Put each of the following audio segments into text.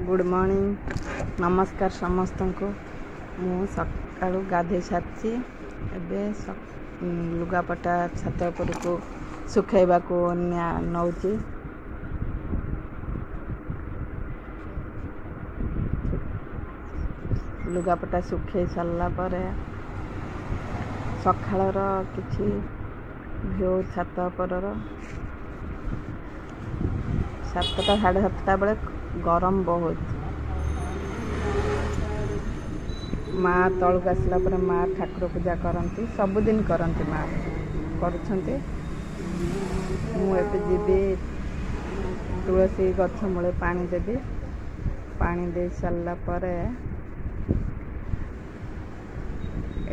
good morning नमस्कार समस्त को मु सकाळु गाधे सारी एबे लुगापटा छात पर को सुखाइबा को नौची लुगापटा सुखै सारा पर सकाळर किछि भ्यू छात पर 7टा साढ़े 7टा बेले गरम बहुत माँ तलक आसला पर माँ ठाकुर पूजा करती सबुदिन करती माँ करुँचे मुझे जीवी तुलसी गछ मूले पानी देवी पानी दे सारा पर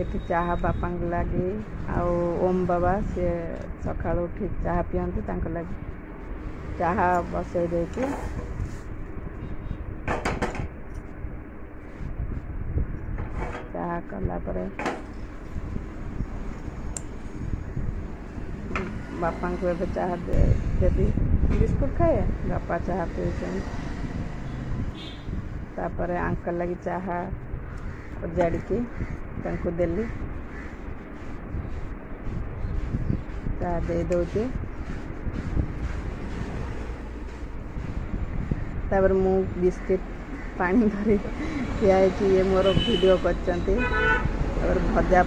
एठी चाहा बापा लगी ओम बाबा सी सका उठी चाहा पियंती लगी चाहा बसई दे चाहा कला पर बापा को एबे चाहा देवी बिस्कुट खाए बापा चाहा पीछे तापर आंकल लगी चाहा उजाड़ी देली चाहा दे दौचे तापर मु बिस्किट पानी धरी ठियाई ये मोर वीडियो कर भजा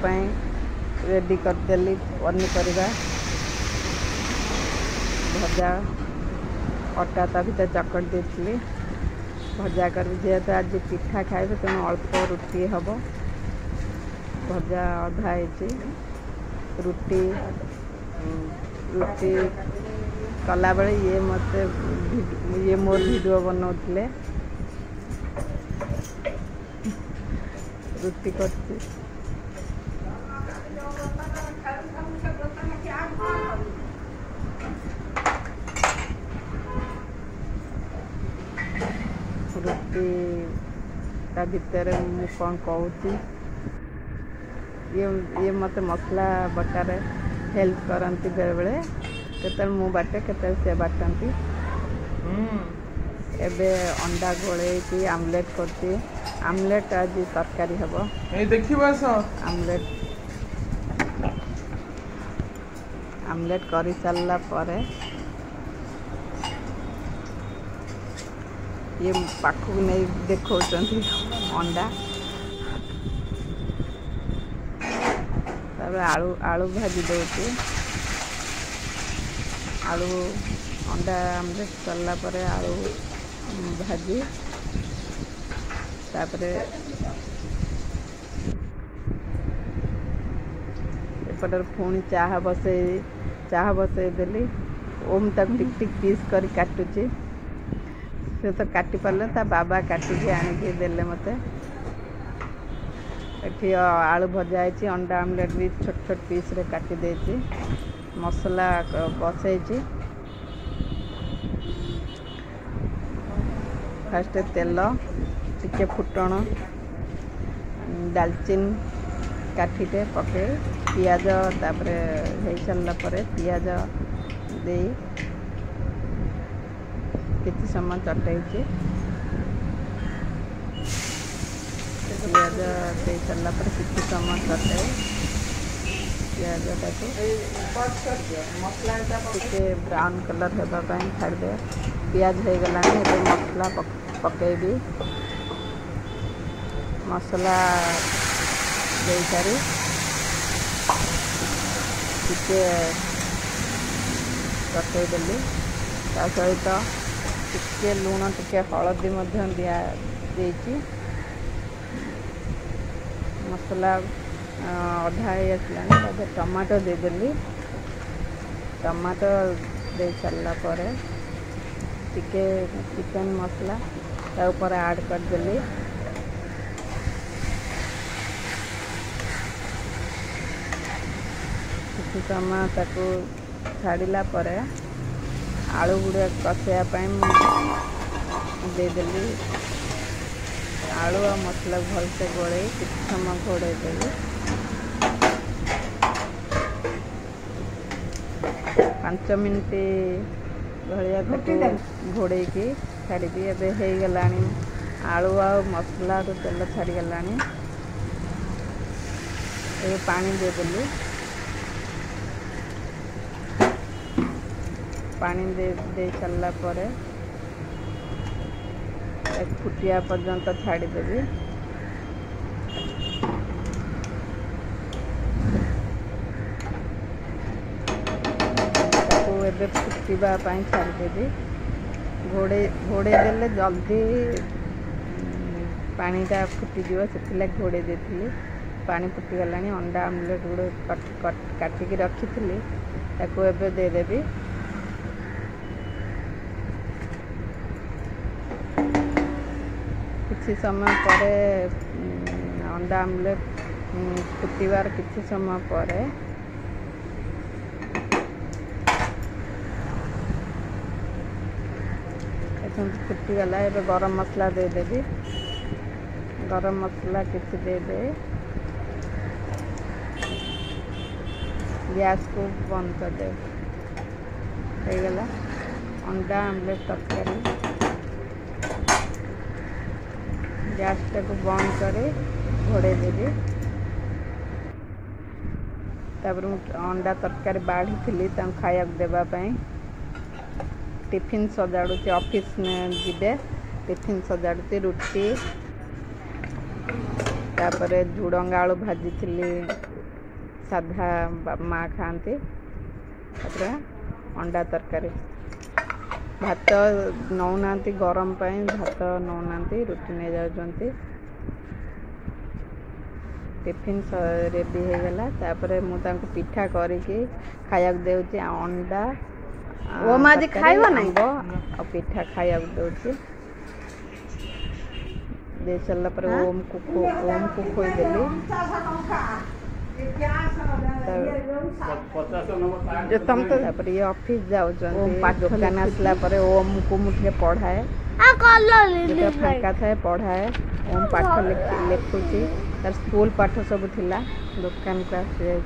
रेडी करदेली पनीपरिया भजा अटा ता भीतर चकट देती भजा कर जेहेतु आज पिठा खाइबे तेणु अल्प रुटी हम भजा अधा रुटी रुटी कला बेले ये मत ये मोर वीडियो बनाउथिले रुटी करती रुटी ता भीतर मु कौन कहूँ ये मत मसला बटारे हेल्प करती बेले बेले केतल मु बाटे केतल से बाटती एबे अंडा घोड़े की आमलेट करती आमलेट आज तरकारी हम आमलेट कर सारा पर ये पाखक नहीं देखा अंडा आलू आलू भाजी दौची आलू अंडा आमलेट सरला पर आलू भाजी तापरे एपटर पुणी चाहा बसई देली ओम तक टिक टिक पीस कर काटुची से तो काटी पारे ता बाबा काटिकी आनिकी देले मते एठी आलू भजा है अंडा आमलेट भी छोट छोट पीस रे काटी देची मसला बसई फास्ट तेल टिके फुटण दालचीन काठीटे पके पियाज तापर हो सारा पर पियाज दे किसी समय चटई पियाज दे सारा पर किसी समय चटई पियाज टे ब्राउन कलर होगापाई छाड़दे पियाज हो गला मसला पकेबी मसला दे सारी टिके चटई देली ता सहित टिके लुण टिके हलदी दिया देची मसला अधा आसला टमाटो देदेली टमाटो दे सारा पर टिके चिकन मसला ता ऊपर ऐड करदेली किसी समय ताको छाड़िला पर आलू गुड़ा कषायापाई देदेली आलू और मसला भलसे गोड़े किसी समय घोड़े देली 5 मिनट भाया घोड़े छाड़ी एबे हो गलानी आलू आ मसला तेल छाड़गला पानी देदेली पानी दे सारा पर फुटिया पर्यंत छाड़देवी एबे फुटवाई छाड़देवी घोड़े घोड़े देले जल्दी पानीटा फुटीज से घोड़े देती पानी फुटीगला अंडा आमलेट गुड़े काटिक रखी ताको देदेवी किसी समय पर अंडा आमलेट फुटवार किसी समय पर फुटीगला ए गरम मसला देदेवी गरम मसला किसी देदे गैस को बंद कर दे गला अंडा आमलेट तरकारी गैस टाक बंद कर घोड़े देवी तापर अंडा तरकारी बाढ़ी थी खाया देवाई टिफिन सजाड़ुची ऑफिस में जीवे टिफिन सजाड़ुची रुटी तापर झुड़ंगा आलू भाजी थी साधा माँ खाती अंडा तरकारी भात नौना गरम भात नौना रुटी नहीं जाती टिफिन रेडी हो गला तापर मुझे पिठा करके खाया देउची अंडा ओ माजी खाइबो नहीं आ पिठा खाया दउची दे चलला पर ओम को खोई देली जो तुम तो तापर ये ऑफिस जाउ दुकान आसला पर ओम को मुठे पढ़ाए जो फांका थाए पढ़ाए ओम पाठ लिखुची तार स्कूल पाठ सब थिला दुकान को आसी